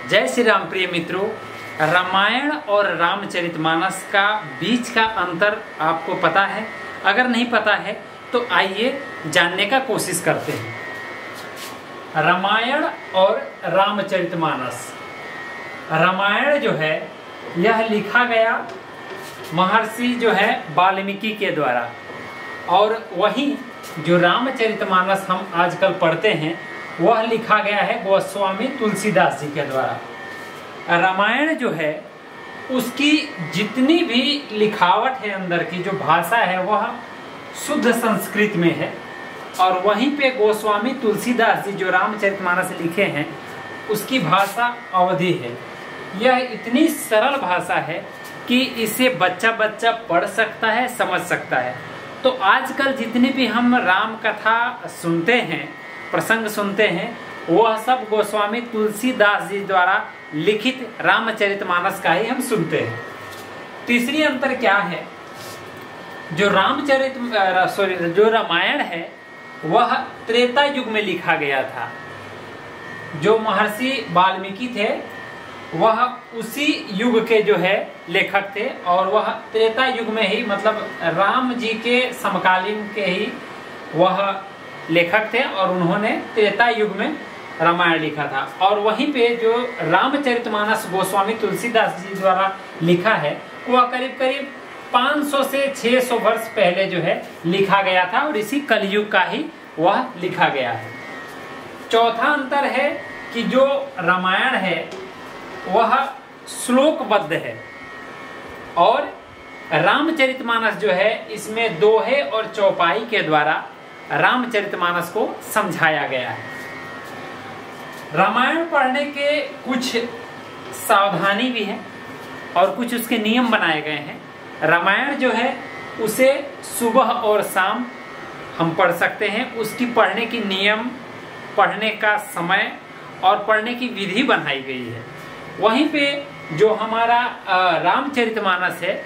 जय श्री राम। प्रिय मित्रों, रामायण और रामचरितमानस का बीच का अंतर आपको पता है? अगर नहीं पता है तो आइए जानने का कोशिश करते हैं। रामायण और रामचरितमानस। रामायण जो है यह लिखा गया महर्षि जो है वाल्मीकि के द्वारा, और वहीं जो रामचरितमानस हम आजकल पढ़ते हैं वह लिखा गया है गोस्वामी तुलसीदास जी के द्वारा। रामायण जो है उसकी जितनी भी लिखावट है, अंदर की जो भाषा है वह शुद्ध संस्कृत में है, और वहीं पे गोस्वामी तुलसीदास जी जो रामचरितमानस लिखे हैं उसकी भाषा अवधी है। यह इतनी सरल भाषा है कि इसे बच्चा बच्चा पढ़ सकता है, समझ सकता है। तो आजकल जितनी भी हम राम कथा सुनते हैं, प्रसंग सुनते हैं, वह सब गोस्वामी तुलसीदास जी द्वारा लिखित रामचरितमानस का ही हम सुनते हैं। तीसरी अंतर क्या है, जो जो रामायण है वह त्रेता युग में लिखा गया था। जो महर्षि वाल्मीकि थे वह उसी युग के जो है लेखक थे, और वह त्रेता युग में ही, मतलब राम जी के समकालीन के ही वह लेखक थे, और उन्होंने त्रेता युग में रामायण लिखा था। और वहीं पे जो रामचरितमानस गोस्वामी तुलसीदास जी द्वारा लिखा है वह करीब करीब 500 से 600 वर्ष पहले जो है लिखा गया था, और इसी कलयुग का ही वह लिखा गया है। चौथा अंतर है कि जो रामायण है वह श्लोकबद्ध है, और रामचरितमानस जो है इसमें दोहे और चौपाई के द्वारा रामचरितमानस को समझाया गया है। रामायण पढ़ने के कुछ सावधानी भी है और कुछ उसके नियम बनाए गए हैं। रामायण जो है उसे सुबह और शाम हम पढ़ सकते हैं। उसकी पढ़ने की नियम, पढ़ने का समय और पढ़ने की विधि बनाई गई है। वहीं पे जो हमारा रामचरितमानस है,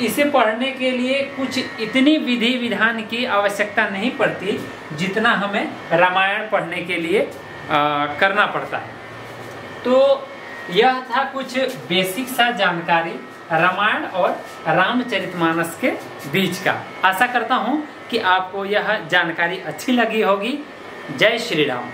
इसे पढ़ने के लिए कुछ इतनी विधि विधान की आवश्यकता नहीं पड़ती जितना हमें रामायण पढ़ने के लिए करना पड़ता है। तो यह था कुछ बेसिक सा जानकारी रामायण और रामचरितमानस के बीच का। आशा करता हूँ कि आपको यह जानकारी अच्छी लगी होगी। जय श्री राम।